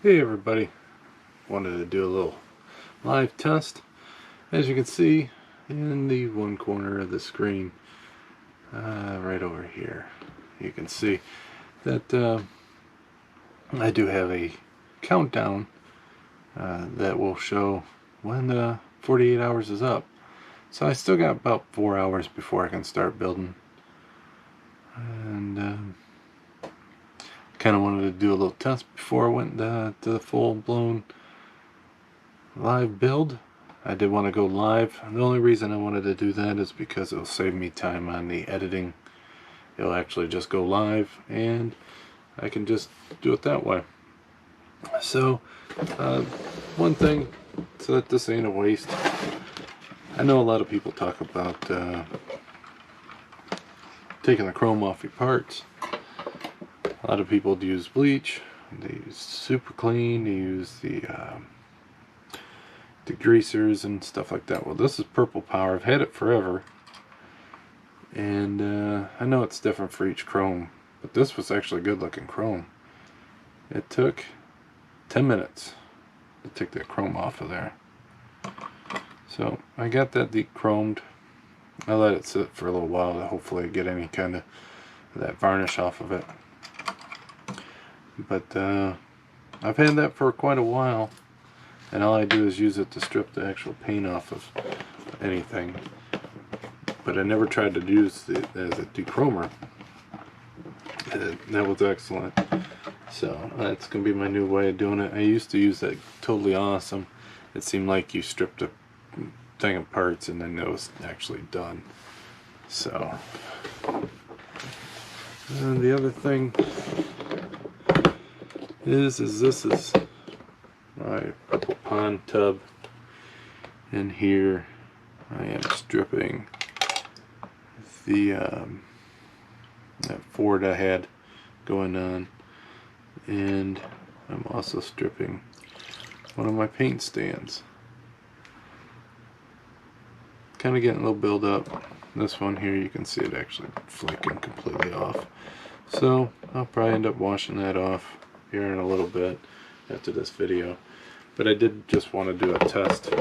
Hey everybody, wanted to do a little live test. As you can see in the one corner of the screen, right over here, you can see that I do have a countdown that will show when 48 hours is up. So I still got about 4 hours before I can start building, and kind of wanted to do a little test before I went to the full-blown live build. I did want to go live. The only reason I wanted to do that is because it'll save me time on the editing. It'll actually just go live and I can just do it that way. So one thing, so that this ain't a waste, I know a lot of people talk about taking the chrome off your parts. A lot of people use bleach, they use super clean, they use the greasers and stuff like that. Well, this is Purple Power. I've had it forever, and I know it's different for each chrome, but this was actually good looking chrome. It took 10 minutes to take that chrome off of there. So I got that de-chromed. I let it sit for a little while to hopefully get any kind of that varnish off of it. But I've had that for quite a while, and all I do is use it to strip the actual paint off of anything. But I never tried to use it as a dechromer. That was excellent. So that's going to be my new way of doing it. I used to use that Totally Awesome. It seemed like you stripped a thing of parts and then it was actually done. So, and the other thing is this is my Purple Pond tub. In here I am stripping the that Ford I had going on, and I'm also stripping one of my paint stands. Kind of getting a little build up. This one here, you can see it actually flaking completely off. So I'll probably end up washing that off here in a little bit after this video. But I did just want to do a test.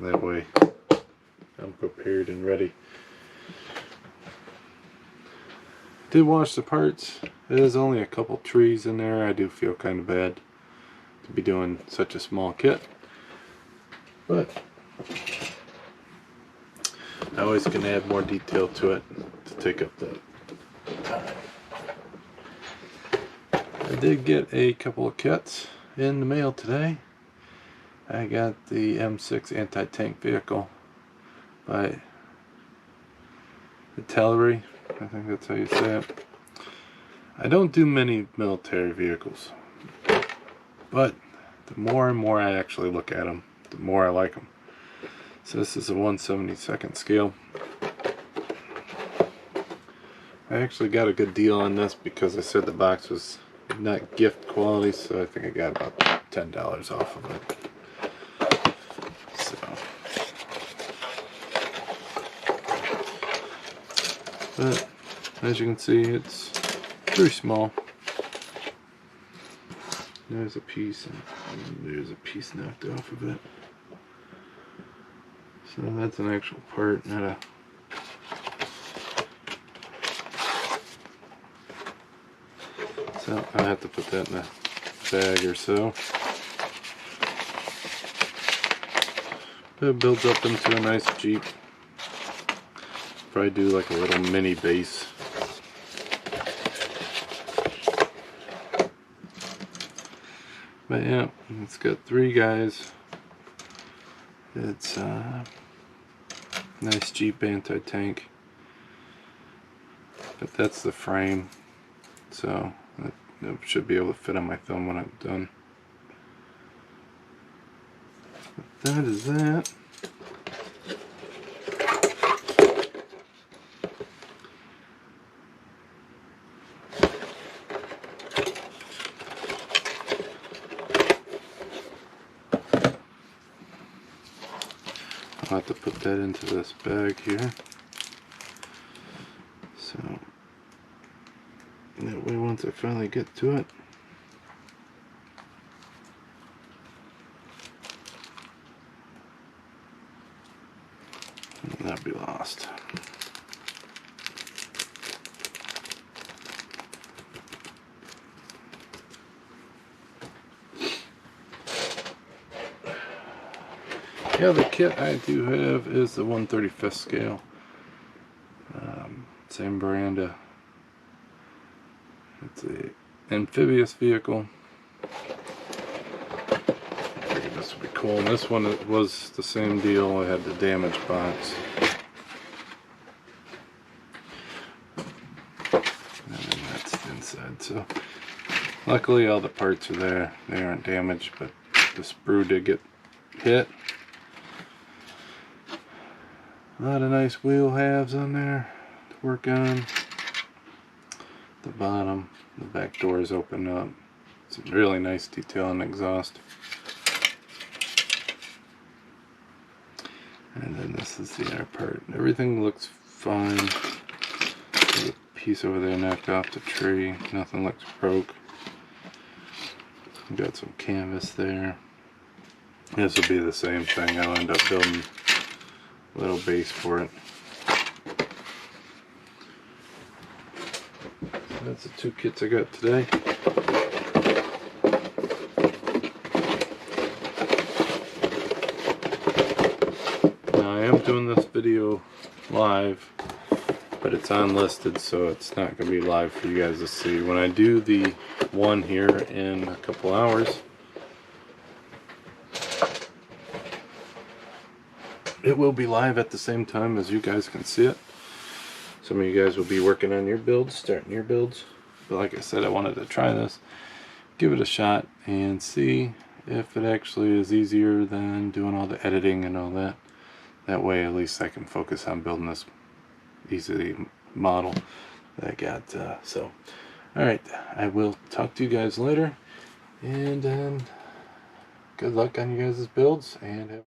That way I'm prepared and ready. Did wash the parts. There's only a couple trees in there. I do feel kind of bad to be doing such a small kit, but I always can add more detail to it to take up the time. I did get a couple of kits in the mail today. I got the M6 anti-tank vehicle by Artillery. I think that's how you say it. I don't do many military vehicles, but the more and more I actually look at them, the more I like them. So this is a 1/72nd scale. I actually got a good deal on this because I said the box was not gift quality, so I think I got about $10 off of it. So, but as you can see, it's very small. There's a piece, and there's a piece knocked off of it. So that's an actual part, not a... So I'll have to put that in a bag or so. But it builds up into a nice Jeep. Probably do like a little mini base. But yeah, it's got 3 guys. It's nice Jeep anti-tank. But that's the frame. So it should be able to fit on my thumb when I'm done. But that is that. I'll have to put that into this bag here. So that way once I finally get to it, be lost. The other kit I do have is the 1/35th scale. Same brand. It's a amphibious vehicle. I figured this would be cool. And this one was the same deal. I had the damaged box. And then that's the inside. So luckily all the parts are there. They aren't damaged, but the sprue did get hit. A lot of nice wheel halves on there to work on. The bottom, the back doors open up. Some really nice detail on the exhaust. And then this is the inner part. Everything looks fine. There's a piece over there knocked off the tree. Nothing looks broke. Got some canvas there. This will be the same thing. I'll end up building a little base for it. So that's the two kits I got today. Now I am doing this video live, but it's unlisted, so it's not going to be live for you guys to see. When I do the one here in a couple hours, it will be live at the same time as you guys can see it. Some of you guys will be working on your builds, starting your builds. But like I said, I wanted to try this, give it a shot, and see if it actually is easier than doing all the editing and all that. That way at least I can focus on building this easy model that I got. Alright, I will talk to you guys later, and good luck on you guys' builds, and